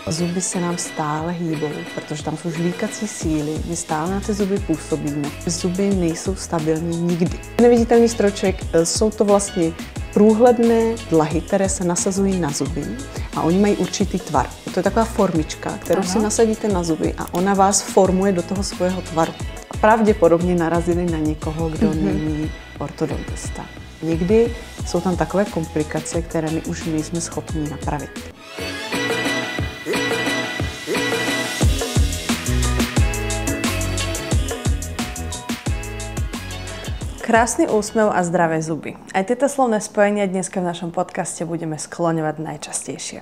Zuby se nám stále hýbou, protože tam jsou žvíkací síly, my stále na ty zuby působíme. Zuby nejsou stabilní nikdy. Neviditelný stroček jsou to vlastně průhledné dlahy, které se nasazují na zuby a oni mají určitý tvar. To je taková formička, kterou si nasadíte na zuby a ona vás formuje do toho svého tvaru. Pravděpodobně narazili na někoho, kdo není ortodontista. Někdy jsou tam takové komplikace, které my už nejsme schopni napravit. Krásny úsmev a zdravé zuby. Aj tieto slovné spojenia dneska v našom podcaste budeme skloňovať najčastejšie.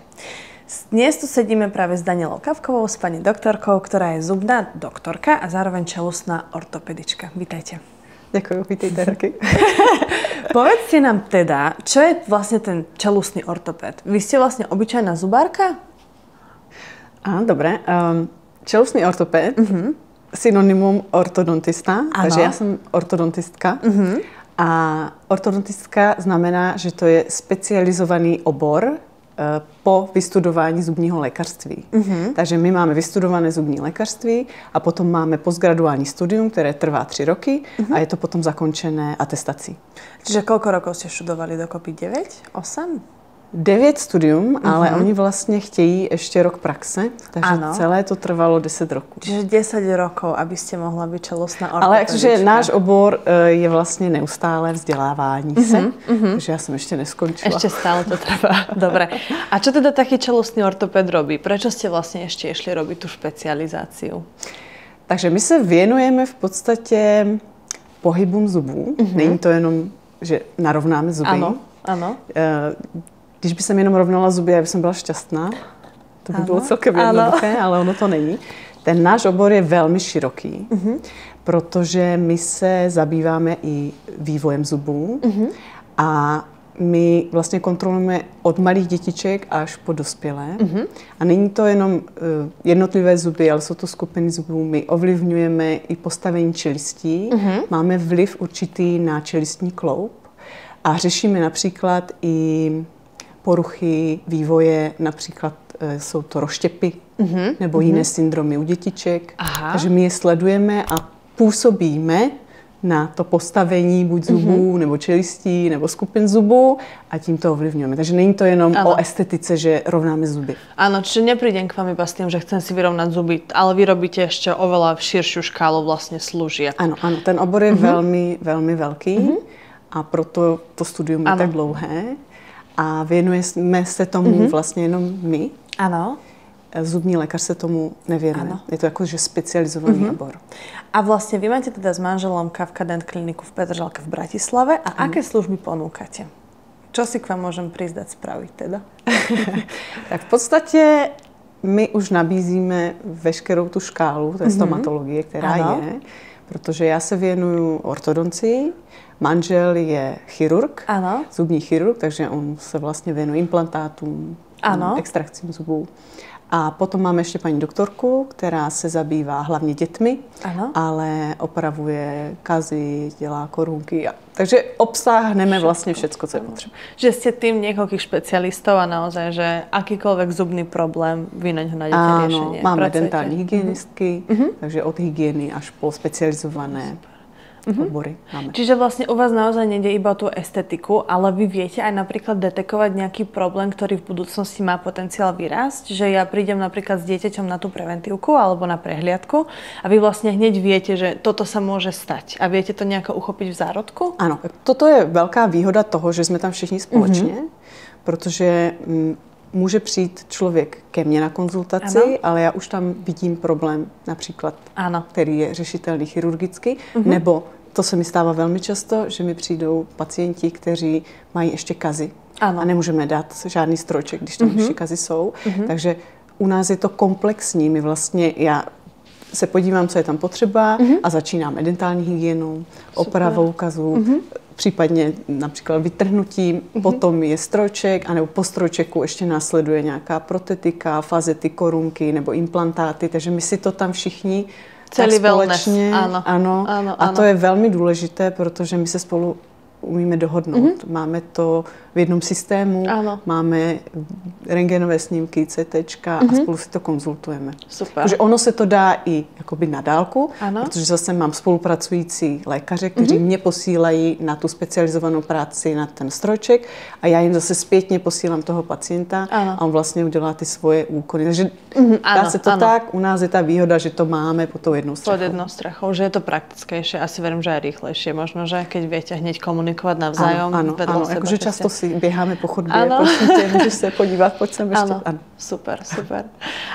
Dnes tu sedíme práve s Danielou Kavkovou, s pani doktorkou, ktorá je zubná doktorka a zároveň čelustná ortopedička. Vítajte. Ďakujem, vítejte taky. Povedzte nám teda, čo je vlastne ten čelustný ortoped? Vy ste vlastne obyčajná zubárka? Áno, dobre. Čelustný ortoped, synonymum ortodontista, takže já jsem ortodontistka. A ortodontistka znamená, že to je specializovaný obor po vystudování zubního lékařství. Takže my máme vystudované zubní lékařství a potom máme postgraduální studium, které trvá 3 roky a je to potom zakončené atestací. Čiže koľko rokov ste študovali dokopy? 9? 8? 9 studium, ale oni vlastně chtějí ještě rok praxe, takže celé to trvalo 10 roků. Čiže 10 rokov, aby ste mohla byť čelostná ortopedička. Ale takže náš obor je vlastně neustále vzdělávání se, takže já jsem ještě neskončila. Ešte stále to trvá. Dobre. A čo teda taký čelostný ortoped robí? Prečo ste vlastne ešte išli robiť tú špecializáciu? Takže my se věnujeme v podstatě pohybům zubů. Není to jenom, že narovnáme zuby. Ano. Když by jsem jenom rovnala zuby, já bych byla šťastná. To by bylo celkem jednoduché, ale ono to není. Ten náš obor je velmi široký, protože my se zabýváme i vývojem zubů a my vlastně kontrolujeme od malých dětiček až po dospělé. A není to jenom jednotlivé zuby, ale jsou to skupiny zubů. My ovlivňujeme i postavení čelistí. Máme vliv určitý na čelistní kloub a řešíme například i poruchy vývoje, například jsou to rozštěpy nebo jiné syndromy u dětiček. Takže my je sledujeme a působíme na to postavení buď zubů, nebo čelistí, nebo skupin zubů a tím to ovlivňujeme. Takže není to jenom o estetice, že rovnáme zuby. Áno, čiže neprídem k vám iba s tým, že chcem si vyrovnať zuby, ale vy robíte ešte oveľa širšiu škálu vlastne služieb. Ano, ten obor je velmi, velmi velký a proto to studium je tak dlouhé. A věnujeme se tomu vlastně jenom my. Ano. Zubní lékař se tomu nevěnuje. Je to jakože specializovaný obor. A vlastně vy máte teda s manželom Kavka Dent kliniku v Petržalke v Bratislave. A aké služby ponúkate? Čo si k vám môžem prísť dať spraviť teda? Tak v podstatě my už nabízíme veškerou tu škálu té stomatologie, která je. Protože já se věnuju ortodoncii, manžel je chirurg, zubní chirurg, takže on se vlastně věnuje implantátům, extrakcím zubů. A potom máme ještě paní doktorku, která se zabývá hlavně dětmi, ale opravuje kazy, dělá korunky. Takže obsáhneme vlastně všecko, co je potřeba. Že ste tým niekoľkých špecialistov a naozaj, že akýkoľvek zubný problém, vy na ňo nájdete riešenie. Máme dentální hygienistky, takže od hygieny až po specializované obory máme. Čiže vlastne u vás naozaj nejde iba o tú estetiku, ale vy viete aj napríklad detekovať nejaký problém, ktorý v budúcnosti má potenciál vyrásť? Že ja prídem napríklad s dieťaťom na tú preventívku alebo na prehliadku a vy vlastne hneď viete, že toto sa môže stať a viete to nejako uchopiť v zárodku? Ano, toto je velká výhoda toho, že jsme tam všichni společně, protože může přijít člověk ke mně na konzultaci, ale já už tam vidím problém například, který je řešitelný chirurgicky, nebo to se mi stává velmi často, že mi přijdou pacienti, kteří mají ještě kazy a nemůžeme dát žádný stroček, když tam ještě kazy jsou. Takže u nás je to komplexní. My vlastně, já se podívám, co je tam potřeba a začínáme dentální hygienou, opravou kazů, případně například vytrhnutím, potom je stroček, anebo po stročeku ještě následuje nějaká protetika, fazety, korunky nebo implantáty, takže my si to tam všichni celý společně, ano. A to je velmi důležité, protože my se spolu umíme dohodnout. Máme to v jednom systému, máme rentgenové snímky, CTčka a spolu si to konzultujeme. Super. Takže ono se to dá i jakoby na dálku, protože zase mám spolupracující lékaře, kteří mě posílají na tu specializovanou práci na ten strojček a já jim zase zpětně posílám toho pacienta a on vlastně udělá ty svoje úkony. Takže dá se to tak, u nás je ta výhoda, že to máme pod tou jednou strechou. Pod jednou strechou, že je to praktickejšie, asi verím, že aj rýchlejšie. Možno, že keď viete hneď komunikovať navzájom. Áno, jakože často si běháme po chodbě, prosím tě, můžeš se podívat, pojď sem ještě. Ano. Super.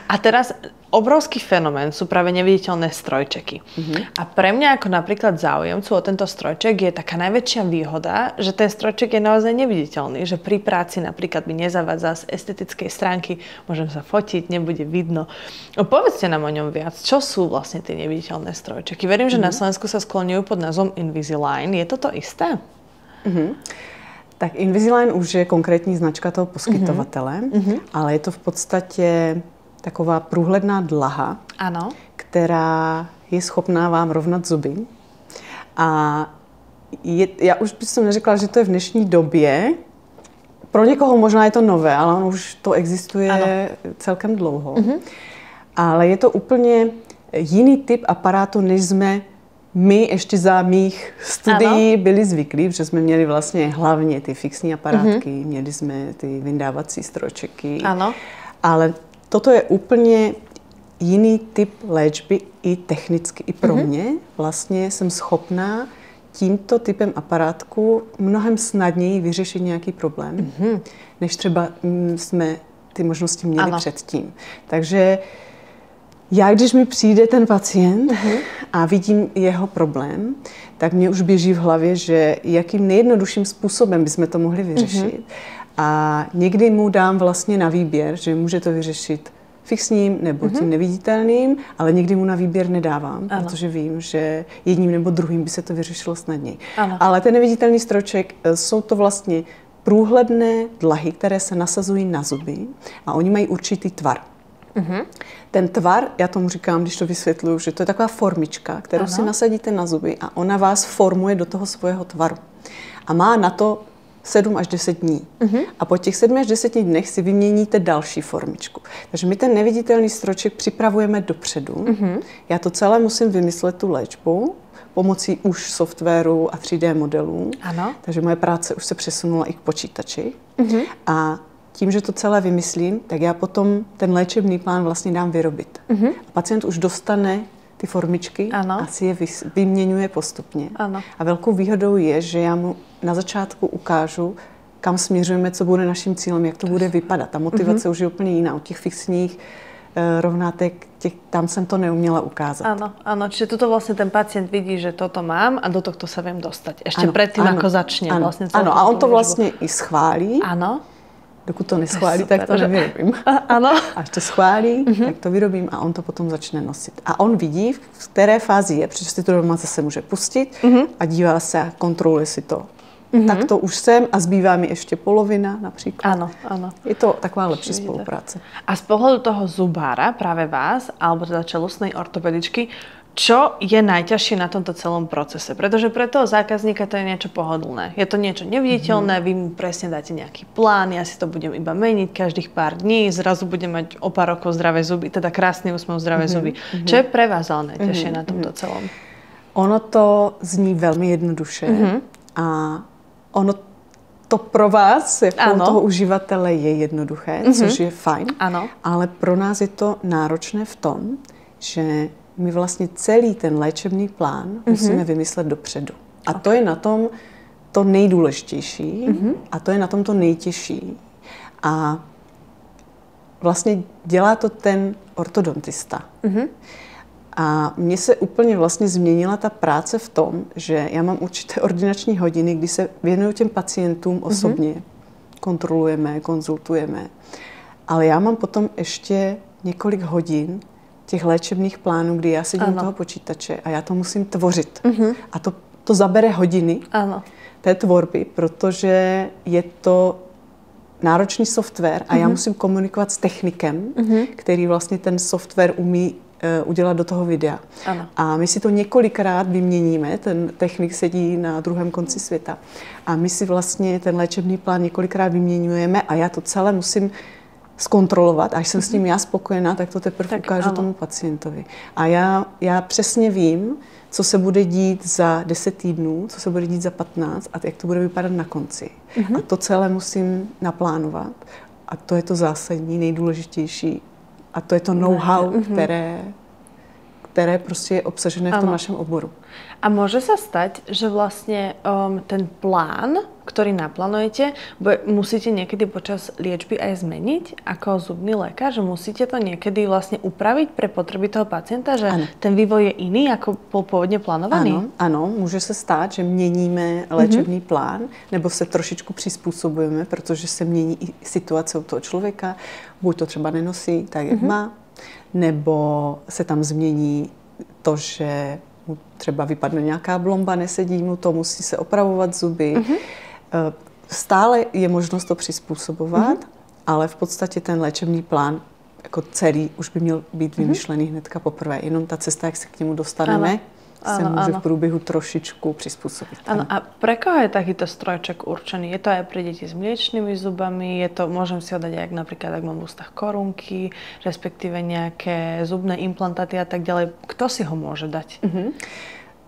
A teraz obrovský fenomén sú práve neviditeľné strojčeky. A pre mňa ako napríklad záujemcu o tento strojček je taká najväčšia výhoda, že ten strojček je naozaj neviditeľný, že pri práci napríklad mi nezavádza z estetickej stránky, môžem sa fotiť, nebude vidno. Povedzte nám o ňom viac, čo sú vlastne tie neviditeľné strojčeky. Verím, že na Slovensku sa skloňujú pod názvom Invisalign. Je to isté? Tak Invisalign už je konkrétní značka toho poskytovatele, ale je to v podstatě taková průhledná dlaha, která je schopná vám rovnat zuby. A já už bych neřekla, že to je v dnešní době. Pro někoho možná je to nové, ale ono už to existuje celkem dlouho. Ale je to úplně jiný typ aparátu, než jsme my ještě za mých studií byli zvyklí, protože jsme měli vlastně hlavně ty fixní aparátky, měli jsme ty vyndávací strojčeky. Ale toto je úplně jiný typ léčby i technicky, i pro mě. Vlastně jsem schopná tímto typem aparátku mnohem snadněji vyřešit nějaký problém, než třeba jsme ty možnosti měli předtím. Takže já, když mi přijde ten pacient a vidím jeho problém, tak mě už běží v hlavě, že jakým nejjednodušším způsobem bychom to mohli vyřešit. A někdy mu dám vlastně na výběr, že může to vyřešit fixním nebo tím neviditelným, ale někdy mu na výběr nedávám, protože vím, že jedním nebo druhým by se to vyřešilo snadněji. Ale ten neviditelný strojček, jsou to vlastně průhledné dlahy, které se nasazují na zuby a oni mají určitý tvar. Ten tvar, já tomu říkám, když to vysvětluju, že to je taková formička, kterou si nasadíte na zuby a ona vás formuje do toho svého tvaru. A má na to 7 až 10 dní. A po těch 7 až 10 dnech si vyměníte další formičku. Takže my ten neviditelný strojček připravujeme dopředu. Já to celé musím vymyslet, tu léčbu, pomocí už softwaru a 3D modelů. Takže moje práce už se přesunula i k počítači. A tím, že to celé vymyslím, tak já potom ten léčebný plán vlastně dám vyrobit. A pacient už dostane ty formičky a si je vyměňuje postupně. A velkou výhodou je, že já mu na začátku ukážu, kam směřujeme, co bude naším cílem, jak to bude vypadat. Ta motivace už je úplně jiná. Od těch fixních rovnátek, tam jsem to neuměla ukázat. Áno, čiže toto vlastne ten pacient vidí, že toto mám a do tohto sa viem dostať. Ešte predtým, ako začne. Vlastne áno, a on to vlastne i schválí. Dokud to neschválí, tak to nevyrobím. Až to schválí, tak to vyrobím a on to potom začne nosit. A on vidí, v které fázi je, protože si to doma zase může pustit a dívá se a kontroluje si to. Tak to už jsem a zbývá mi ještě polovina například. Je to taková lepší spolupráce. A z pohľadu toho zubára, práve vás, alebo teda čelustnej ortopedičky, čo je najťažšie na tomto celom procese? Pretože pre toho zákazníka to je niečo pohodlné. Je to niečo neviditeľné, vy mu presne dáte nejaký plán, ja si to budem iba meniť každých pár dní, zrazu budem mať o pár rokov zdravé zuby, teda krásny úsmev, zdravé zuby. Čo je pre vás ale najťažšie na tomto celom? Ono to zní velmi jednoduše a ono to pro vás, jako toho uživatele, je jednoduché, což je fajn, ale pro nás je to náročné v tom, že my vlastně celý ten léčebný plán musíme vymyslet dopředu. A to je na tom to nejdůležitější a to je na tom to nejtěžší. A vlastně dělá to ten ortodontista. A mně se úplně vlastně změnila ta práce v tom, že já mám určité ordinační hodiny, kdy se věnuju těm pacientům osobně. Kontrolujeme, konzultujeme. Ale já mám potom ještě několik hodin těch léčebných plánů, kdy já sedím toho počítače a já to musím tvořit. A to zabere hodiny té tvorby, protože je to náročný software a já musím komunikovat s technikem, který vlastně ten software umí udělat do toho videa. Ano. A my si to několikrát vyměníme, ten technik sedí na druhém konci světa. A my si vlastně ten léčebný plán několikrát vyměňujeme a já to celé musím zkontrolovat. Až jsem s tím já spokojená, tak to teprve ukážu tomu pacientovi. A já přesně vím, co se bude dít za 10 týdnů, co se bude dít za 15 a jak to bude vypadat na konci. A to celé musím naplánovat. A to je to zásadní, nejdůležitější. A to je to know-how, které prostě je obsažené v tom našem oboru. A môže sa stať, že vlastne ten plán, ktorý naplánujete, musíte niekedy počas liečby aj zmeniť ako zubný lekár? Že musíte to niekedy vlastne upraviť pre potreby toho pacienta? Že ten vývoj je iný, ako bol pôvodne plánovaný? Ano, může se stát, že měníme léčebný plán, nebo se trošičku přizpůsobujeme, protože se mění i situace u toho člověka. Buď to třeba nenosí tak, jak má, nebo se tam změní to, že mu třeba vypadne nějaká blomba, nesedí mu to, musí se opravovat zuby. Stále je možnost to přizpůsobovat, ale v podstatě ten léčebný plán jako celý už by měl být vymyšlený hnedka poprvé. Jenom ta cesta, jak se k němu dostaneme, se může v průběhu trošičku přizpůsobit. Áno, a pre koho je takýto strojček určený? Je to aj pre deti s mliečnymi zubami? Môžem si ho dať aj napríklad, ak mám v ústach korunky, respektíve nejaké zubné implantáty a tak ďalej. Kto si ho môže dať?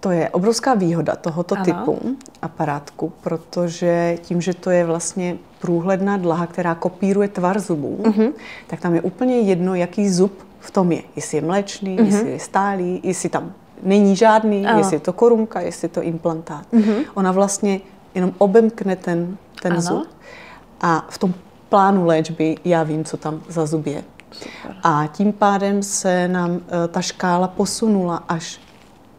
To je obrovská výhoda tohoto typu aparátku, protože tím, že to je vlastně průhledná dlaha, která kopíruje tvar zubů, tak tam je úplně jedno, jaký zub v tom je. Jestli je mléčný, jestli je stálý, jestli tam není žádný, jestli je to korunka, jestli je to implantát. Ona vlastně jenom obemkne ten zub a v tom plánu léčby já vím, co tam za zub je. Super. A tím pádem se nám ta škála posunula až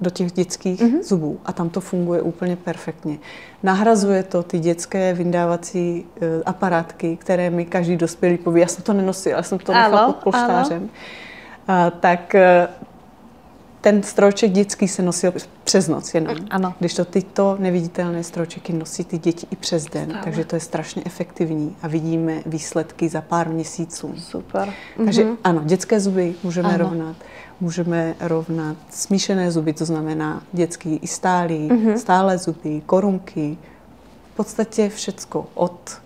do těch dětských zubů a tam to funguje úplně perfektně. Nahrazuje to ty dětské vyndávací aparátky, které mi každý dospělý poví, já jsem to nenosil, já jsem to nechala pod polštářem. Tak ten strojček dětský se nosil přes noc jenom. Když to tyto neviditelné strojčeky nosí ty děti i přes den, takže to je strašně efektivní a vidíme výsledky za pár měsíců. Super. Takže ano, dětské zuby můžeme rovnat. Můžeme rovnat smíšené zuby, to znamená dětský i stálý, stálé zuby, korunky, v podstatě všecko od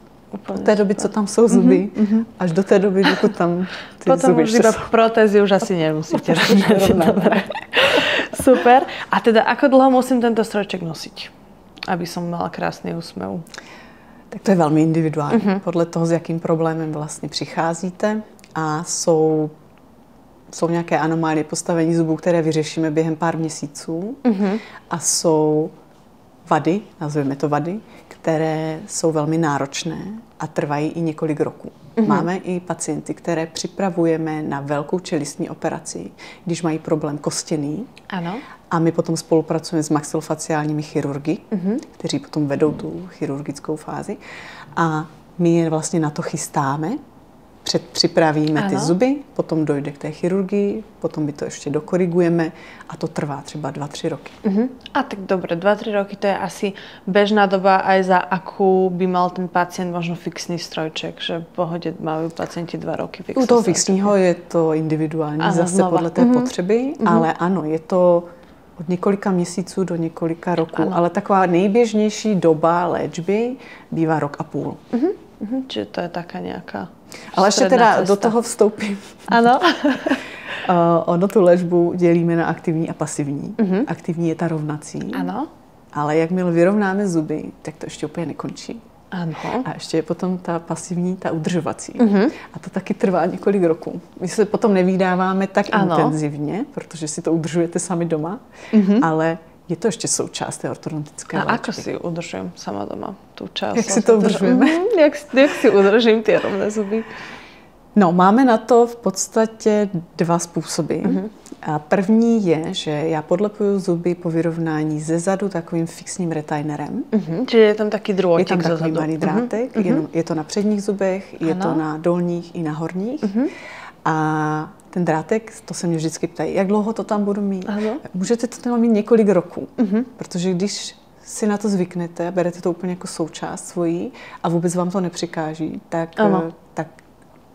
té doby, co tam jsou zuby, až do té doby, dokud tam ty potom zuby už iba protézy už asi nemusíte rovnať. Super. A teda ako dlho musím tento strojček nosiť, aby som mala krásný úsmev? Tak to je velmi individuální, podle toho, s jakým problémem vlastně přicházíte a jsou nějaké anomálie postavení zubů, které vyřešíme během pár měsíců a jsou vady, nazveme to vady, které jsou velmi náročné a trvají i několik roků. Máme i pacienty, které připravujeme na velkou čelistní operaci, když mají problém kostěný. Ano. A my potom spolupracujeme s maxilofaciálními chirurgy, kteří potom vedou tu chirurgickou fázi. A my je vlastně na to chystáme. Připravíme ty zuby, potom dojde k té chirurgii, potom my to ještě dokorigujeme a to trvá třeba 2-3 roky. A tak dobre, 2-3 roky to je asi bežná doba aj za akú by mal ten pacient možno fixný strojček, že v pohode majú pacienti 2 roky fixný. U toho fixního je to individuální, zase podle té potřeby, ale ano, je to od několika měsíců do několika roků, ale taková nejběžnější doba léčby bývá 1,5 roku. Čiže to je taká nejaká ale ještě teda do toho vstoupím. Ano. Ono tu léčbu dělíme na aktivní a pasivní. Aktivní je ta rovnací. Ano. Ale jakmile vyrovnáme zuby, tak to ještě úplně nekončí. Ano. A ještě je potom ta pasivní, ta udržovací. A to taky trvá několik roků. My se potom nevídáváme tak intenzivně, protože si to udržujete sami doma, ale je to ještě součást té ortodontické léčby. A ako si udržujem sama doma tú časť? Jak si to udržujeme? Jak si udržím ty rovné zuby? No, máme na to v podstatě 2 způsoby. A první je, že já podlepuju zuby po vyrovnání ze zadu takovým fixním retainerem. Čiže je tam taký drôtik zezadu. Je tam takový malý drátek, je to na předních zubech, je to na dolních i na horních. A ten drátek, to se mě vždycky ptají, jak dlouho to tam budu mít. Můžete to tam mít několik roků, protože když si na to zvyknete a berete to úplně jako součást svojí a vůbec vám to nepřikáží, tak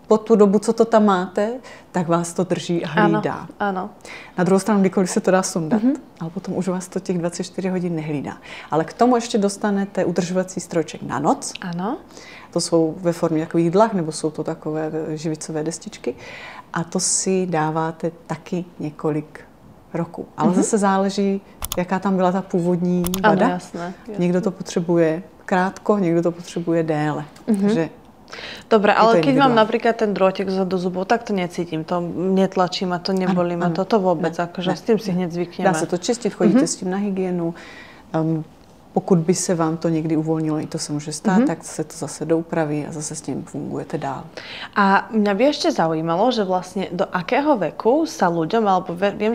po tu dobu, co to tam máte, tak vás to drží a hlídá. Ano. Na druhou stranu, kdykoliv se to dá sundat, ale potom už vás to těch 24 hodin nehlídá. Ale k tomu ještě dostanete udržovací strojček na noc. Ano. To jsou ve formě takových dlah, nebo jsou to takové živicové destičky. A to si dáváte taky několik roků. Ale zase záleží, jaká tam byla ta původní vada. Ano, jasné. Někdo to potřebuje krátko, někdo to potřebuje déle. Takže dobre, ale keď mám napríklad ten drôtek do zubov, tak to necítim, to netlačím a to nebolí ma, to vôbec, akože s tým si hneď zvykneme. Dá se to čistit, chodíte s tím na hygienu. Pokud by se vám to někdy uvolnilo, i to se může stát, tak se to zase doupraví a zase s tím fungujete dál. A mňa by ešte zaujímalo, že vlastne do akého veku sa ľuďom, alebo verím,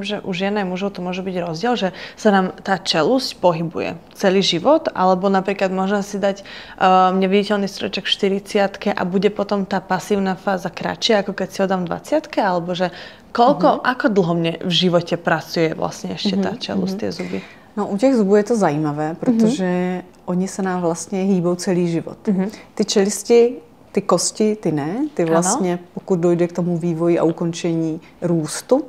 že u žien aj mužov to môže byť rozdiel, že sa nám tá čelusť pohybuje celý život, alebo napríklad možno si dať neviditeľný strojček v 40-ke a bude potom tá pasívna fáza kratšia, ako keď si ho dám v 20-ke, alebo že ako dlho mne v živote pracuje vlastne ešte tá čelusť, tie zuby? No, u těch zubů je to zajímavé, protože oni se nám vlastně hýbou celý život. Ty čelisti, ty kosti, ty ne. Ty vlastně, pokud dojde k tomu vývoji a ukončení růstu,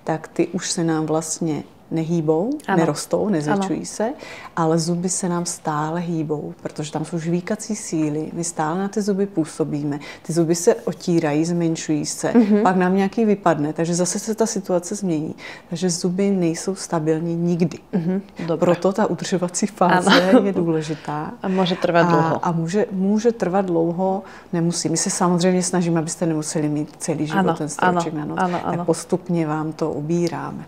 tak ty už se nám vlastně nehýbou, nerostou, nezvětšují se, ale zuby se nám stále hýbou, protože tam jsou žvíkací síly, my stále na ty zuby působíme, ty zuby se otírají, zmenšují se, pak nám nějaký vypadne, takže zase se ta situace změní. Takže zuby nejsou stabilní nikdy. Proto ta udržovací fáze je důležitá. A může trvat dlouho. A může trvat dlouho, nemusí. My se samozřejmě snažíme, abyste nemuseli mít celý život ten strojček na noc, tak postupně vám to ubíráme.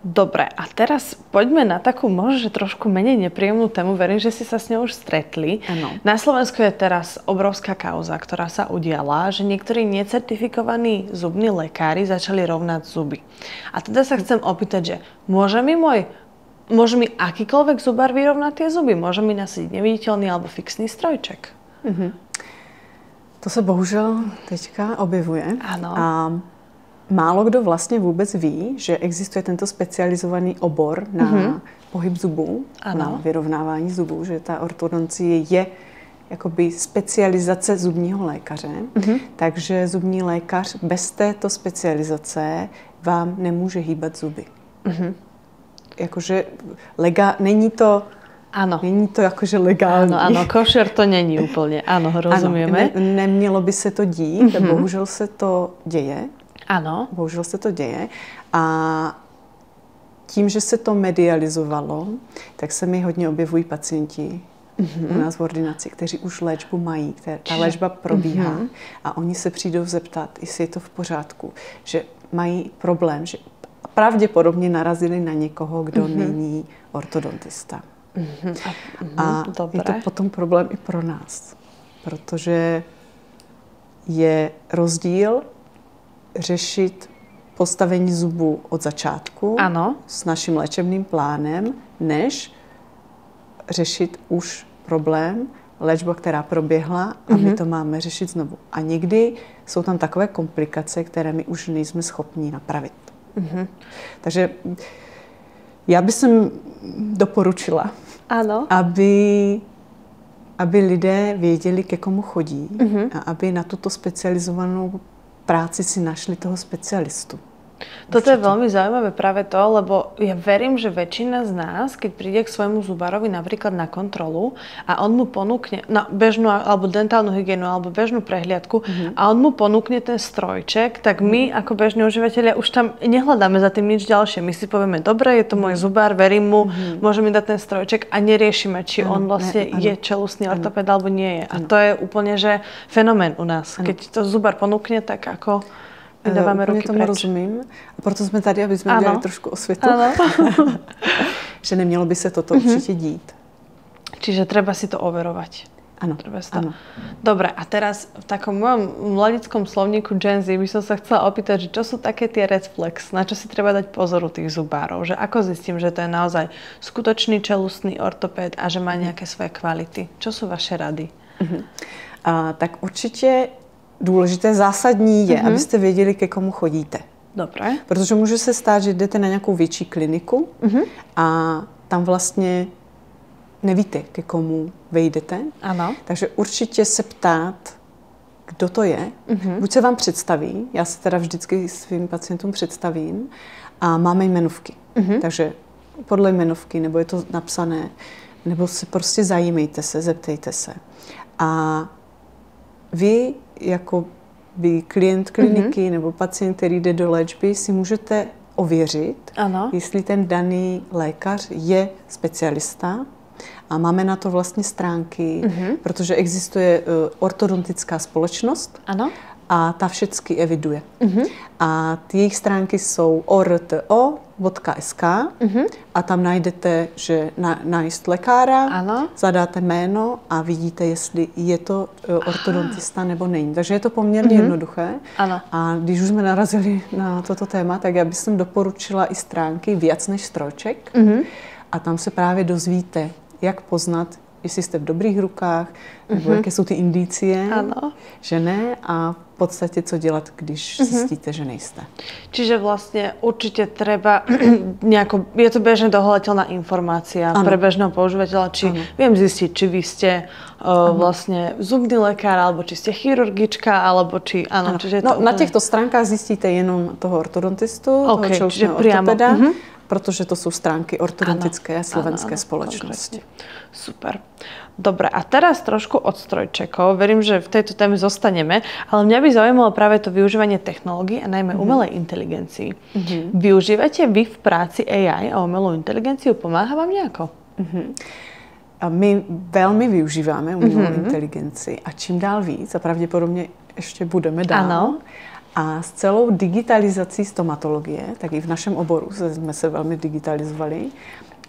Dobre, a teraz poďme na takú možno, že trošku menej nepríjemnú tému. Verím, že si sa s ňou už stretli. Ano. Na Slovensku je teraz obrovská kauza, ktorá sa udiala, že niektorí necertifikovaní zubní lekári začali rovnať zuby. A teda sa chcem opýtať, že môže mi akýkoľvek zubár vyrovnať tie zuby? Môže mi nasadiť neviditeľný alebo fixný strojček? To se bohužel teďka objevuje. Ano. A málo kdo vlastně vůbec ví, že existuje tento specializovaný obor na pohyb zubů, na vyrovnávání zubů, že ta ortodoncie je jakoby specializace zubního lékaře. Takže zubní lékař bez této specializace vám nemůže hýbat zuby. Jakože není to... Ano. Není to jakože legální. Ano, košer to není úplně. Ano, rozumíme. Nemělo by se to dít, bohužel se to děje. Ano. Bohužel se to děje. A tím, že se to medializovalo, tak se mi hodně objevují pacienti u nás v ordinaci, kteří už léčbu mají, ta léčba probíhá a oni se přijdou zeptat, jestli je to v pořádku, že mají problém, že pravděpodobně narazili na někoho, kdo není ortodontista. A je to potom problém i pro nás, protože je rozdíl řešit postavení zubu od začátku s naším léčebným plánem, než řešit už problém, léčba, která proběhla a my to máme řešit znovu. A někdy jsou tam takové komplikace, které my už nejsme schopni napravit. Takže já bych doporučila, aby lidé věděli, ke komu chodí a aby na tuto specializovanou práci si našli toho specialistu. Toto je veľmi zaujímavé práve to, lebo ja verím, že väčšina z nás, keď príde k svojmu zubárovi napríklad na kontrolu a on mu ponúkne na bežnú alebo dentálnu hygienu alebo bežnú prehliadku a on mu ponúkne ten strojček, tak my ako bežní užívateľia už tam nehľadáme za tým nič ďalšie. My si povieme, dobre, je to môj zubár, verím mu, môže mi dať ten strojček a neriešime, či on vlastne je čelustný ortoped alebo nie je. A to je úplne, že fenomén u nás. Keď to zubár ponúkne, tak ako vydáváme ruky tomu preč. Rozumím. A proto jsme tady, aby jsme udělali trošku osvětu. Že nemělo by se toto určitě dít. Čiže treba si to overovať. Áno. Dobre, a teraz v takom mojom mladickom slovníku Gen Z by som sa chcela opýtať, že čo sú také tie red flags, na čo si treba dať pozor u tých zubárov, že ako zistím, že to je naozaj skutočný čelustný ortopéd a že má nejaké svoje kvality. Čo sú vaše rady? Tak určitě důležité, zásadní je, abyste věděli, ke komu chodíte. Dobré. Protože může se stát, že jdete na nějakou větší kliniku a tam vlastně nevíte, ke komu vejdete. Ano. Takže určitě se ptát kdo to je. Buď se vám představí, já se teda vždycky svým pacientům představím a máme jmenovky. Takže podle jmenovky, nebo je to napsané, nebo se prostě zajímejte se, zeptejte se. A vy jako by klient kliniky nebo pacient, který jde do léčby, si můžete ověřit, jestli ten daný lékař je specialista. A máme na to vlastně stránky, protože existuje ortodontická společnost a ta všechny eviduje. A ty jejich stránky jsou orto.sk a tam najdete, že najít lékaře, zadáte jméno a vidíte, jestli je to ortodontista nebo není. Takže je to poměrně jednoduché. A když už jsme narazili na toto téma, tak já bych doporučila i stránky Víc než strojček. A tam se právě dozvíte, jak poznat, jestli jste v dobrých rukách, nebo jaké jsou ty indicie, že ne, a v podstatě co dělat, když zjistíte, že nejste. Čiže vlastně určitě treba nejako, je to bežne dohľadateľná informácia pre bežného používateľa, či viem zistiť, či vy ste vlastně zubný lékař, alebo či ste chirurgička, alebo či, čiže je to na těchto stránkách zjistíte jenom toho ortodontistu, toho čelčného ortopeda, protože to jsou stránky ortodontické a slovenské spoločnosti. Konkrétne. Super. Dobre, a teraz trošku od strojčekov. Verím, že v tejto téme zostaneme, ale mňa by zaujímalo práve to využívanie technológií a najmä umelej inteligencii. Využívate vy v práci AI a umelou inteligenciu? Pomáha vám nejako? A my velmi využíváme umělou inteligenci a čím dál víc, a pravděpodobně ještě budeme dál. A s celou digitalizací stomatologie, tak i v našem oboru jsme se velmi digitalizovali.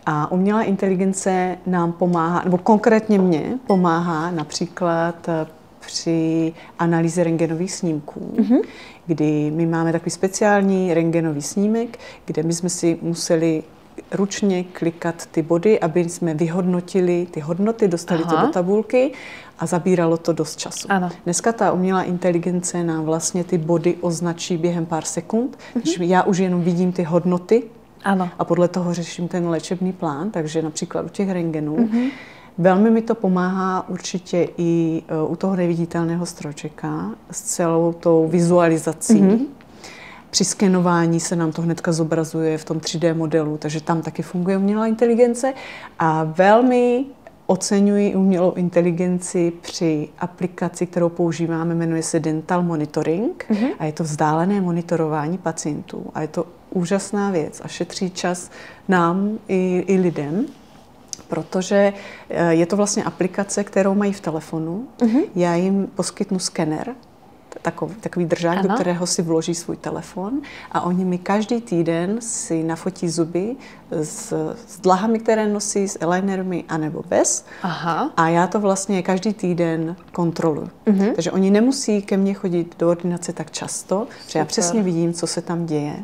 A umělá inteligence nám pomáhá, nebo konkrétně mě pomáhá například při analýze rentgenových snímků, kdy my máme takový speciální rentgenový snímek, kde my jsme si museli ručně klikat ty body, aby jsme vyhodnotili ty hodnoty, dostali to do tabulky a zabíralo to dost času. Dneska ta umělá inteligence nám vlastně ty body označí během pár sekund, takže já už jenom vidím ty hodnoty a podle toho řeším ten léčebný plán, takže například u těch rentgenů. Velmi mi to pomáhá určitě i u toho neviditelného strojčeka s celou tou vizualizací. Při skenování se nám to hnedka zobrazuje v tom 3D modelu, takže tam taky funguje umělá inteligence a velmi oceňuji umělou inteligenci při aplikaci, kterou používáme, jmenuje se Dental Monitoring a je to vzdálené monitorování pacientů a je to úžasná věc a šetří čas nám i lidem, protože je to vlastně aplikace, kterou mají v telefonu. Já jim poskytnu skener, takový držák, do kterého si vloží svůj telefon a oni mi každý týden si nafotí zuby s dlahami, které nosí, s eyelinermi anebo bez. A já to vlastně každý týden kontroluji. Takže oni nemusí ke mně chodit do ordinace tak často, protože já přesně vidím, co se tam děje.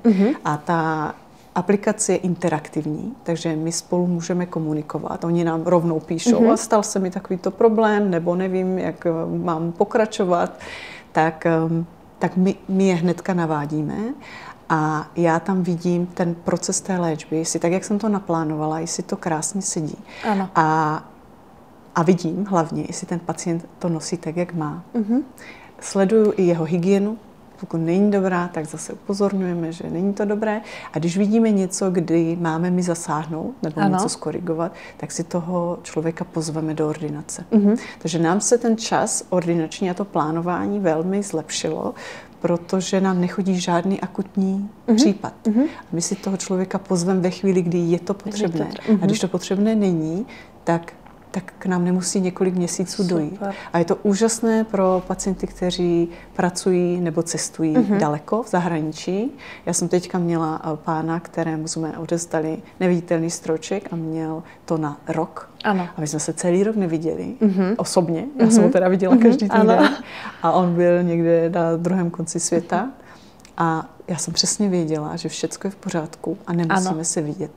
A ta aplikace je interaktivní, takže my spolu můžeme komunikovat. Oni nám rovnou píšou, a stal se mi takovýto problém, nebo nevím, jak mám pokračovat. Tak my je hnedka navádíme a já tam vidím ten proces té léčby, jestli tak, jak jsem to naplánovala, jestli to krásně sedí. A vidím hlavně, jestli ten pacient to nosí tak, jak má. Sleduju i jeho hygienu. Pokud není dobrá, tak zase upozorňujeme, že není to dobré. A když vidíme něco, kdy máme my zasáhnout nebo něco skorigovat, tak si toho člověka pozveme do ordinace. Takže nám se ten čas ordinační a to plánování velmi zlepšilo, protože nám nechodí žádný akutní případ. My si toho člověka pozveme ve chvíli, kdy je to potřebné. A když to potřebné není, tak k nám nemusí několik měsíců dojít. A je to úžasné pro pacienty, kteří pracují nebo cestují daleko v zahraničí. Já jsem teďka měla pána, kterému jsme odezdali neviditelný strojček a měl to na rok. A my jsme se celý rok neviděli osobně. Já jsem ho teda viděla každý týden. A on byl někde na druhém konci světa. A já jsem přesně věděla, že všecko je v pořádku a nemusíme se vidět.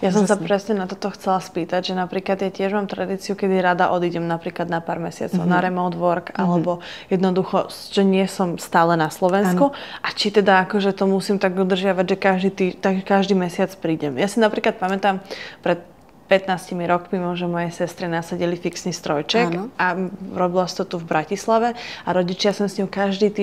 Ja som sa presne na toto chcela spýtať, že napríklad ja tiež mám tradíciu, kedy rada odídem napríklad na pár mesiacov na remote work, alebo jednoducho, že nie som stále na Slovensku. A či teda akože to musím tak udržiavať, že každý mesiac prídem. Ja si napríklad pamätám, pred 15 rokmi možno mojej sestre nasadili fixný strojček. Áno. A robila to tu v Bratislave a rodičia som s ňou každý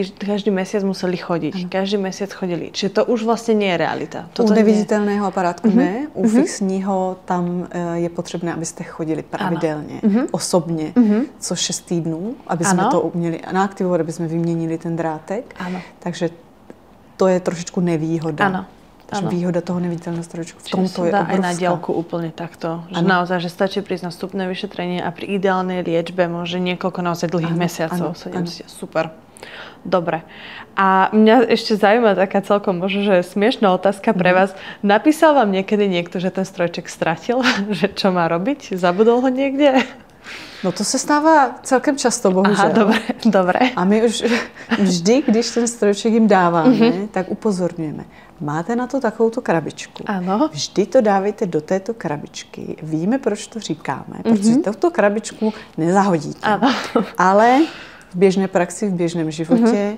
mesiac museli chodiť. Áno. Každý mesiac chodili. Čiže to už vlastne nie je realita. U neviditelného aparátku ne, u fixního tam je potřebné, abyste chodili pravidelně, osobně, co 6 týdnů, aby jsme to uměli naaktivovat, aby jsme vyměnili ten drátek. Áno. Takže to je trošičku nevýhoda. Áno. Takže výhoda toho neviditelného strojčku v tomto je obrovská. Aj na diaľku úplne takto. Že naozaj, že stačí prísť na vstupné vyšetrenie a pri ideálnej liečbe môže niekoľko naozaj dlhých mesiacov. Super. Dobre. A mňa ešte zaujíma taká celkom možno, že smiešná otázka pre vás. Napísal vám niekedy niekto, že ten strojček stratil? Že čo má robiť? Zabudol ho niekde? No to se stává celkem často, bohužel. Aha, dobré. A my už vždy, když ten strojček jim dáváme, tak upozorňujeme. Máte na to takovouto krabičku. Ano. Vždy to dávejte do této krabičky. Víme, proč to říkáme, protože touto krabičku nezahodíte. Ano. Ale v běžné praxi, v běžném životě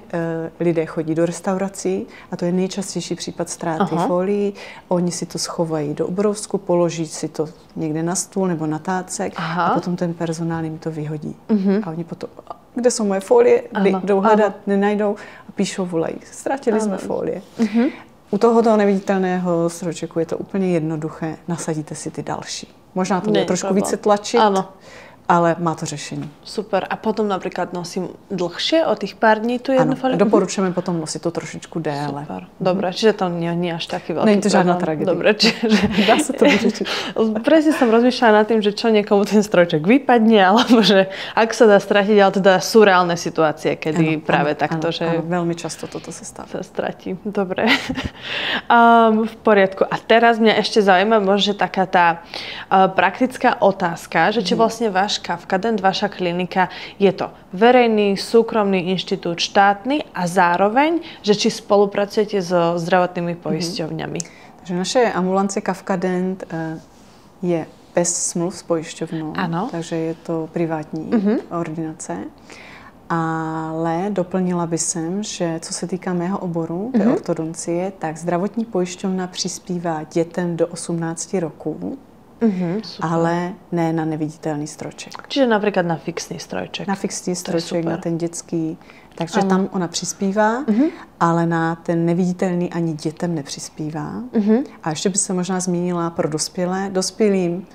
lidé chodí do restaurací a to je nejčastější případ ztráty folií. Oni si to schovají do obrousku, položí si to někde na stůl nebo na tácek a potom ten personál jim to vyhodí. A oni potom, kde jsou moje folie, jdou hledat, nenajdou a píšou, volají, ztratili jsme folie. U tohoto neviditelného strojčeku je to úplně jednoduché, nasadíte si ty další. Možná to bude trošku více tlačit. Ale má to řešení. Super. A potom napríklad nosím dlhšie o tých pár dní tu jednu foliu? Doporučujeme potom nosit to trošičku déle. Super. Dobre, čiže to nie je až taký veľký Není to žádná tragédia. Dobre, čiže... Dá sa to vyriešiť. Presne som rozmýšľala nad tým, že čo niekomu ten strojček vypadne, alebo že ak sa dá stratiť, ale teda sú reálne situácie, kedy práve takto, že... Veľmi často toto sa stáva. Sa stratí. Dobre. V poriadku. A teraz mňa ešte zaujíma možno taká tá praktická otázka, že či vlastne váš Kafkadent, vaša klinika, je to verejný, súkromný inštitút, štátny a zároveň, že či spolupracujete so zdravotnými poisťovňami. Takže naše ambulance Kafkadent je bez smluv s pojišťovnou, takže je to privátní ordinace. Ale doplnila by jsem, že co se týká mého oboru, té ortodoncie, tak zdravotní pojišťovna přispívá dětem do 18 roků. Ale ne na neviditelný strojček. Čiže napríklad na fixný strojček. Na fixný strojček, na ten dětský. Takže tam ona přispívá, ale na ten neviditelný ani dětem nepřispívá. A ještě by se možná zmínila pro dospělé. Dospělým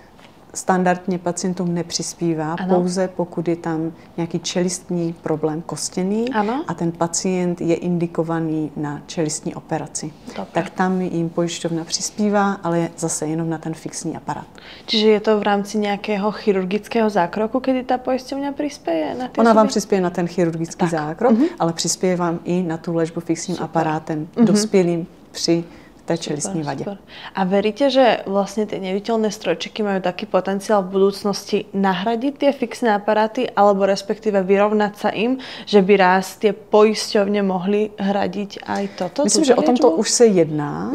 standardně pacientům nepřispívá, pouze pokud je tam nějaký čelistní problém kostěný a ten pacient je indikovaný na čelistní operaci. Tak tam jim pojišťovna přispívá, ale zase jenom na ten fixní aparát. Čiže je to v rámci nějakého chirurgického zákroku, kdy ta pojišťovna přispěje na ty Ona vám přispěje na ten chirurgický zákrok, ale přispěje vám i na tu léčbu fixním aparátem dospělým při té čelistní vadě. Super. A veríte, že vlastne tie neviditeľné strojčeky majú taký potenciál v budúcnosti nahradiť tie fixné aparáty alebo respektíve vyrovnať sa im, že by raz tie poisťovne mohli hradiť aj toto? Myslím, že o tomto už se jedná,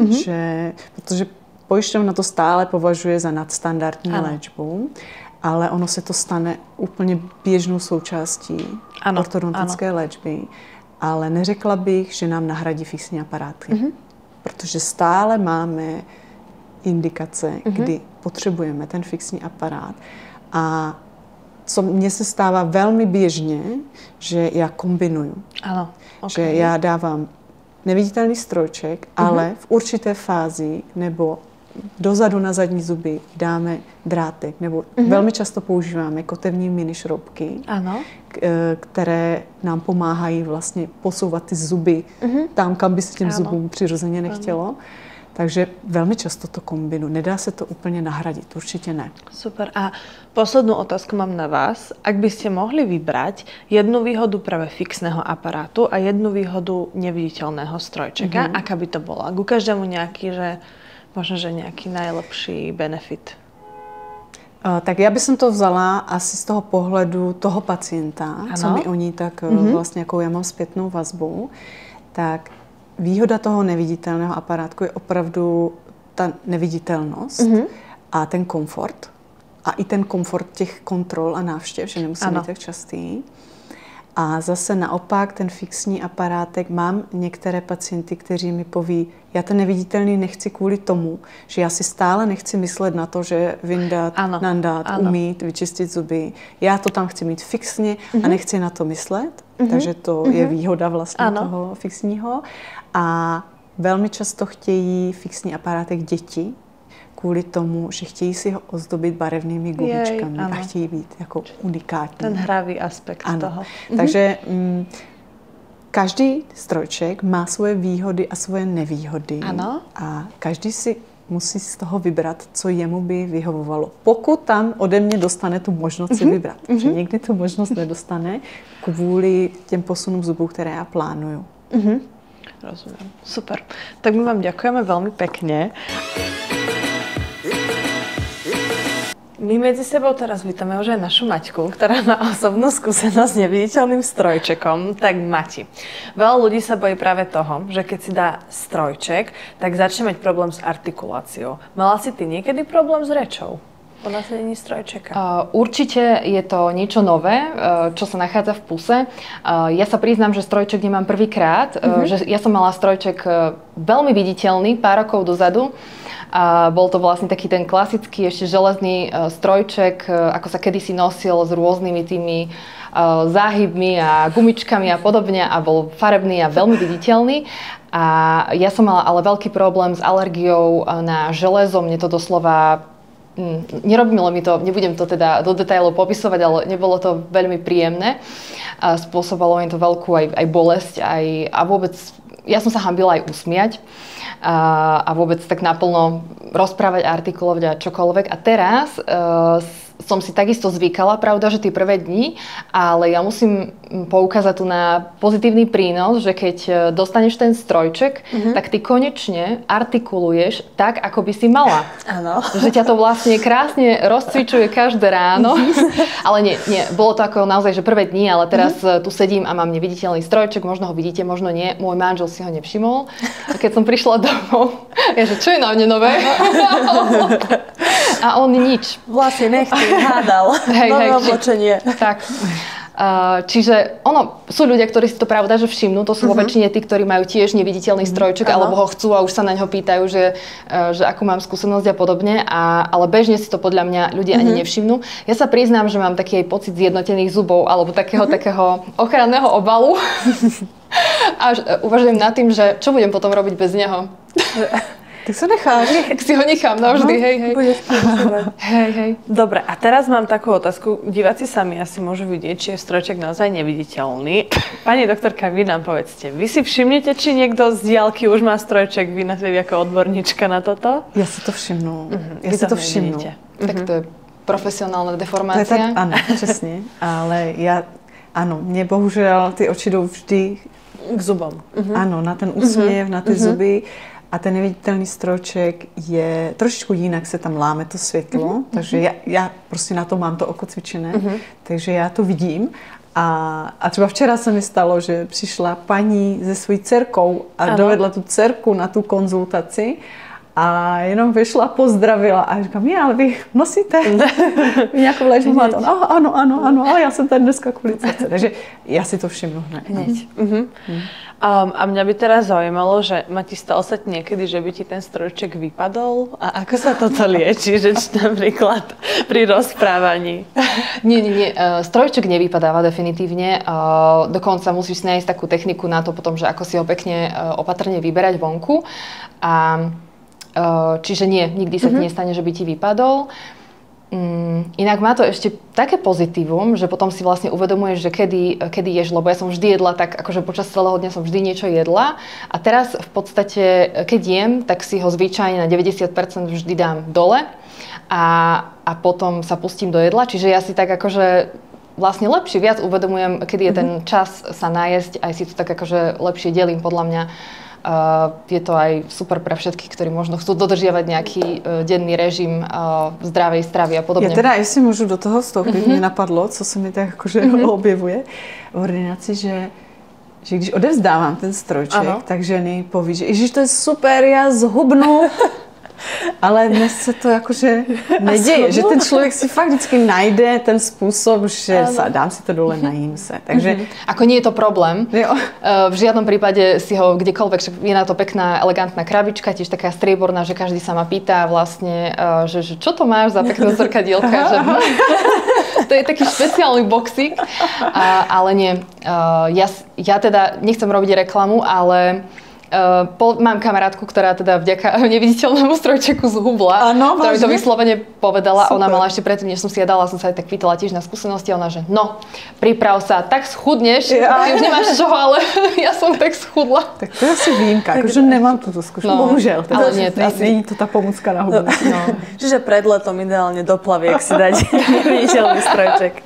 protože pojišťovna to stále považuje za nadstandardní léčbu, ale ono se to stane úplně běžnou součástí ortodontické léčby, ale neřekla bych, že nám nahradí fixní aparáty. Protože stále máme indikace, kdy potřebujeme ten fixní aparát. A co mně se stává velmi běžně, že já kombinuju. Že já dávám neviditelný strojček, ale v určité fázi nebo dozadu na zadní zuby dáme drátek, nebo velmi často používáme kotevní minišroubky, které nám pomáhají vlastně posouvat ty zuby tam, kam by se těm zubům přirozeně nechtělo. Takže velmi často to kombinuji. Nedá se to úplně nahradit, určitě ne. Super. A poslednú otázku mám na vás. Ak by ste mohli vybrať jednu výhodu práve fixného aparátu a jednu výhodu neviditeľného strojčeka, aká by to bola? Ku každému nejaký, že možno, že nějaký nejlepší benefit. Tak já bych to vzala asi z toho pohledu toho pacienta, co mi o ní tak vlastně, jakou já mám zpětnou vazbu. Tak výhoda toho neviditelného aparátku je opravdu ta neviditelnost a ten komfort. A i ten komfort těch kontrol a návštěv, že nemusí být tak častý. A zase naopak ten fixní aparátek, mám některé pacienty, kteří mi poví, já ten neviditelný nechci kvůli tomu, že já si stále nechci myslet na to, že vyndat, nandat, umýt, vyčistit zuby. Já to tam chci mít fixně a nechci na to myslet, takže to je výhoda vlastně toho fixního. A velmi často chtějí fixní aparátek děti, kvůli tomu, že chtějí si ho ozdobit barevnými guličkami a chtějí být jako unikátní. Ten hravý aspekt toho. Takže každý strojček má svoje výhody a svoje nevýhody. Ano. A každý si musí z toho vybrat, co jemu by vyhovovalo. Pokud tam ode mě dostane tu možnost si vybrat. Že někdy tu možnost nedostane kvůli těm posunům zubů, které já plánuju. Rozumiem. Super. Tak my vám ďakujeme veľmi pekne. My medzi sebou teraz vítame už aj našu Maťku, ktorá má osobnú skúsenosť s neviditeľným strojčekom. Tak Mati, veľa ľudí sa bojí práve toho, že keď si dá strojček, tak začne mať problém s artikuláciou. Mala si ty niekedy problém s rečou po nasadení strojčeka? Určite je to niečo nové, čo sa nachádza v puse. Ja sa priznám, že strojček nemám prvýkrát. Že ja som mala strojček veľmi viditeľný pár rokov dozadu. A bol to vlastne taký ten klasický ešte železný strojček, ako sa kedysi nosil s rôznymi tými záhybmi a gumičkami a podobne a bol farebný a veľmi viditeľný. A ja som mala ale veľký problém s alergiou na železo. Mne to doslova nerobilo mi to, nebudem to teda do detailov popisovať, ale nebolo to veľmi príjemné. Spôsobovalo mi to veľkú aj bolesť a vôbec ja som sa hanbila aj usmiať. A vôbec tak naplno rozprávať, artikulovať a čokoľvek. A teraz som si takisto zvykala, pravda, že tie prvé dni, ale ja musím poukázať tu na pozitívny prínos, že keď dostaneš ten strojček, tak ty konečne artikuluješ tak, ako by si mala. Áno. Že ťa to vlastne krásne rozcvičuje každé ráno. Ale nie, bolo to ako naozaj, že prvé dni, ale teraz tu sedím a mám neviditeľný strojček, možno ho vidíte, možno nie. Môj manžel si ho nevšimol. A keď som prišla domov, že čo je na mne nové? A on nič. Vlastne nechty, hádal. Nové oblečenie. Tak. Čiže sú ľudia, ktorí si to pravda, že všimnú, to sú vo väčšine tí, ktorí majú tiež neviditeľný strojček, alebo ho chcú a už sa na ňo pýtajú, že akú mám skúsenosť a podobne, ale bežne si to podľa mňa ľudia ani nevšimnú. Ja sa priznám, že mám taký aj pocit zjednotených zubov, alebo takého ochranného obalu. A uvažujem nad tým, že čo budem potom robiť bez neho. Tak sa necháš. Tak si ho nechám navždy, hej. Hej. Dobre, a teraz mám takú otázku. Diváci sami asi môžu vidieť, či je strojček naozaj neviditeľný. Pani doktorka, vy nám povedzte, vy si všimnete, či niekto z diaľky už má strojček, vy ako odborníčka na toto? Ja si to všimnu. Ja si to všimnu. Tak to je profesionálna deformácia. Áno, přesně. Ale mne bohužel ty oči jdou vždy k zubom. Ano, na ten úsměv, na ty zuby. A ten neviditelný strojček je trošičku jinak, se tam láme to světlo, takže já prostě na to mám to oko cvičené, takže já to vidím. A třeba včera se mi stalo, že přišla paní se svojí dcerkou a dovedla tu dcerku na tu konzultaci a jenom vyšla, pozdravila a říkám, ale vy nosíte nějakou léčbu? Ano, ale já jsem tady dneska kvůli dcerce, takže já si to všimnu hned. A mňa by teraz zaujímalo, že Mati, stalo sa ti niekedy, že by ti ten strojček vypadol? A ako sa toto lieči, že napríklad pri rozprávaní? Nie. Strojček nevypadáva definitívne. Dokonca musíš si nájsť takú techniku na to potom, že ako si ho pekne opatrne vyberať vonku. Čiže nie, nikdy sa ti nestane, že by ti vypadol. Inak má to ešte také pozitívum, že potom si vlastne uvedomuješ, že kedy ješ, lebo ja som vždy jedla tak, akože počas celého dňa som vždy niečo jedla a teraz v podstate, keď jem, tak si ho zvyčajne na 90% vždy dám dole a potom sa pustím do jedla, čiže ja si tak akože vlastne lepšie, viac uvedomujem, kedy je ten čas sa najesť, aj si to tak akože lepšie delím podľa mňa. Je to aj super pre všetkých, ktorí možno chcú dodržiavať nejaký denný režim zdravej stravy a podobne. Ja teda, jestli můžu do toho vstoupit, mě napadlo, co se mi tak jakože objevuje v ordinaci, že když odevzdávám ten strojček, tak ženy poví, že ježiš, to je super, já zhubnu. Ale dnes se to jakože neděje, že ten člověk si fakt vždycky najde ten způsob, že dám si to dole, najím se. Takže ako nie je to problém. V žiadnom prípade si ho kdekoľvek, je na to pekná, elegantná krabička, tiež taká strieborná, že každý sa ma pýta vlastne, že čo to máš za pekné zrkadielka, že to je taký špeciálny boxík, ale nie. Ja teda nechcem robiť reklamu, ale mám kamarátku, ktorá teda vďaka neviditeľnému strojčeku zhubla, ktorá mi to vyslovene povedala. Super. Ona mala ešte predtým, než som si ja dala, som sa aj tak pýtala tiež na skúsenosti. Ona, že no, priprav sa, tak schudneš, ty už nemáš čoho, ale ja som tak schudla. Tak to je asi výjimka, akože nemám túto skúsenosť, bohužiaľ. Ale nie, to asi... Není to tá pomôcka na hubu. Čiže pred letom ideálne do plaviek si dať neviditeľný strojček.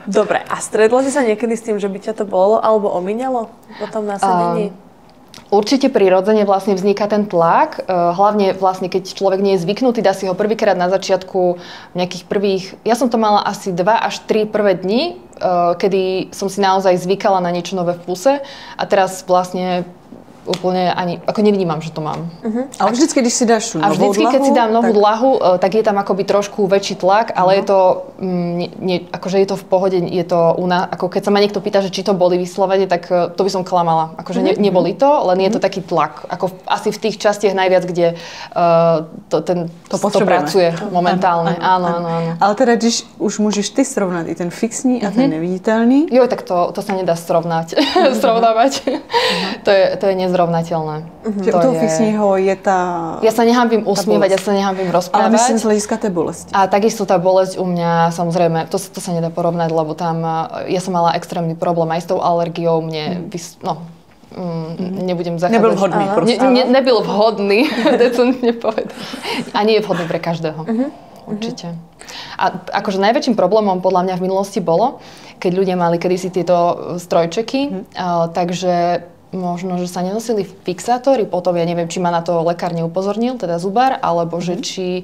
Dobre, a stretla si sa niekedy s tým, že by ťa to bolo alebo omíňalo po tom násadení? Určite prirodzene vlastne vzniká ten tlak, hlavne vlastne keď človek nie je zvyknutý, dá si ho prvýkrát na začiatku nejakých prvých, ja som to mala asi 2 až 3 prvé dni, kedy som si naozaj zvykala na niečo nové v puse a teraz vlastne úplne ani, ako nevnímam, že to mám. Ale vždycky, když si dáš novú dlahu... A vždycky, keď si dám novú dlahu, tak je tam akoby trošku väčší tlak, ale je to, akože je to v pohode, je to ako keď sa ma niekto pýta, že či to boli vyslovene, tak to by som klamala. Akože neboli to, len je to taký tlak. Ako asi v tých častiach najviac, kde to pracuje momentálne. Áno. Ale teda, když už môžeš ty srovnať i ten fixní a ten neviditeľný... Jo, tak to sa nedá srovnávať. To je nezrovnateľné. Že u toho fixního je tá... Ja sa nehanbím usmievať, ja sa nehanbím rozprávať. Ale myslím z hľadiska tej bolesti. A takisto tá bolesť u mňa, samozrejme, to sa nedá porovnať, lebo tam ja som mala extrémny problém aj s tou alergiou. Nebudem zachádzať. Nebyl vhodný proste. Nebyl vhodný, decentne povedať. A nie je vhodný pre každého. Určite. A akože najväčším problémom podľa mňa v minulosti bolo, keď ľudia mali kedysi tieto strojčeky, takže možno, že sa nenosili fixátory, potom ja neviem, či ma na to lekár neupozornil, teda zubár, alebo že či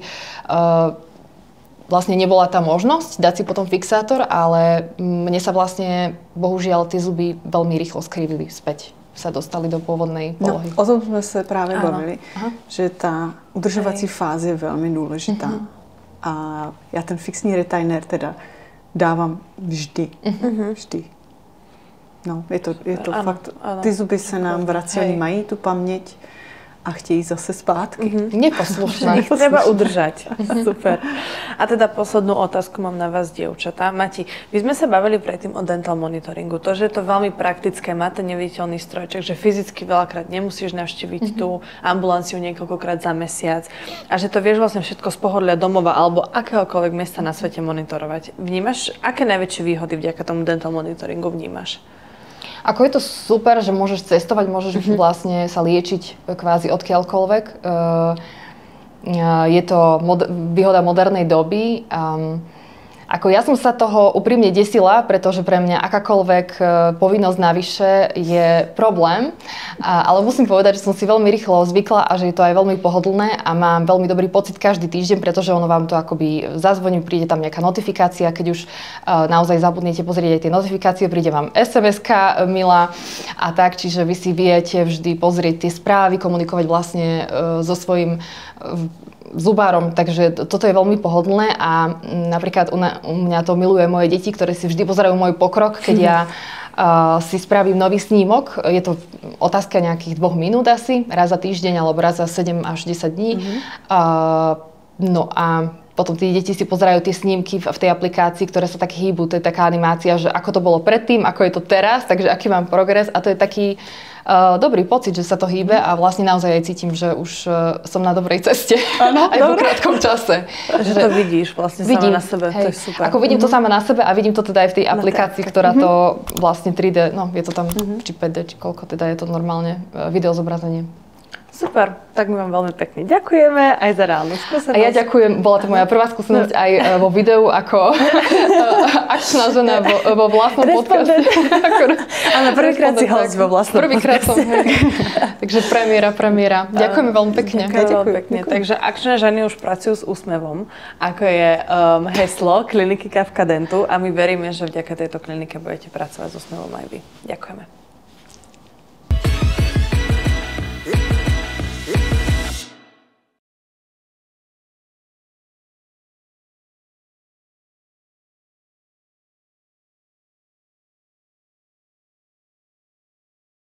vlastne nebola tá možnosť dať si potom fixátor, ale mne sa vlastne, bohužiaľ, tie zuby veľmi rýchlo skrivili späť. Sa dostali do pôvodnej polohy. O tom sme sa práve bavili, že tá udržovací fáze je veľmi dôležitá. A ja ten fixní retainer teda dávam vždy. Vždy. No, je to fakt, ty zuby se nám vrací, oni mají tu paměť a chtějí zase zpátky. Neposlušné. Ich treba udržať. Super. A teda poslednú otázku mám na vás, dievčatá. Mati, my sme sa bavili predtým o dental monitoringu. To, že je to veľmi praktické, má ten neviditeľný strojček, že fyzicky veľakrát nemusíš navštíviť tú ambulanciu niekoľkokrát za mesiac a že to vieš vlastne všetko z pohodlia domova alebo akéhokoľvek miesta na svete monitorovať. Vnímaš, aké najväčšie výhody vďaka tomu dental monitoringu vnímaš? Ako je to super, že môžeš cestovať, môžeš vlastne sa liečiť kvázi odkiaľkoľvek. Je to výhoda modernej doby. Ako ja som sa toho úprimne desila, pretože pre mňa akákoľvek povinnosť navyše je problém. Ale musím povedať, že som si veľmi rýchlo zvykla a že je to aj veľmi pohodlné a mám veľmi dobrý pocit každý týždeň, pretože ono vám to akoby zazvoní, príde tam nejaká notifikácia, keď už naozaj zabudnete pozrieť aj tie notifikácie, príde vám SMS-ka milá a tak, čiže vy si viete vždy pozrieť tie správy, komunikovať vlastne so svojím zubárom, takže toto je veľmi pohodlné a napríklad u mňa to miluje moje deti, ktoré si vždy pozerajú môj pokrok, keď ja si spravím nový snímok. Je to otázka nejakých 2 minút asi, raz za týždeň alebo raz za 7 až 10 dní. No a potom tí deti si pozerajú tie snímky v tej aplikácii, ktoré sa tak hýbu. To je taká animácia, že ako to bolo predtým, ako je to teraz, takže aký mám progres a to je taký dobrý pocit, že sa to hýbe a vlastne naozaj aj cítim, že už som na dobrej ceste. Aj po krátkom čase. Že to vidíš vlastne sama na sebe, to je super. Ako vidím to sama na sebe a vidím to teda aj v tej aplikácii, ktorá to vlastne 3D, no je to tam či 5D, či koľko teda je to normálne videozobrazenie. Super, tak my vám veľmi pekne ďakujeme aj za reálnu skúsenosť. A ja ďakujem, bola to moja prvá skúsenosť aj vo videu ako akčná žena vo vlastnom podcaste. Áno, prvýkrát si host vo vlastnom podcaste. Prvýkrát som, takže premiéra. Ďakujeme veľmi pekne. Ďakujem pekne. Takže akčné ženy už pracujú s úsmevom, ako je heslo kliniky Kafka Dentu a my veríme, že vďaka tejto klinike budete pracovať s úsmevom aj vy. Ďakujeme.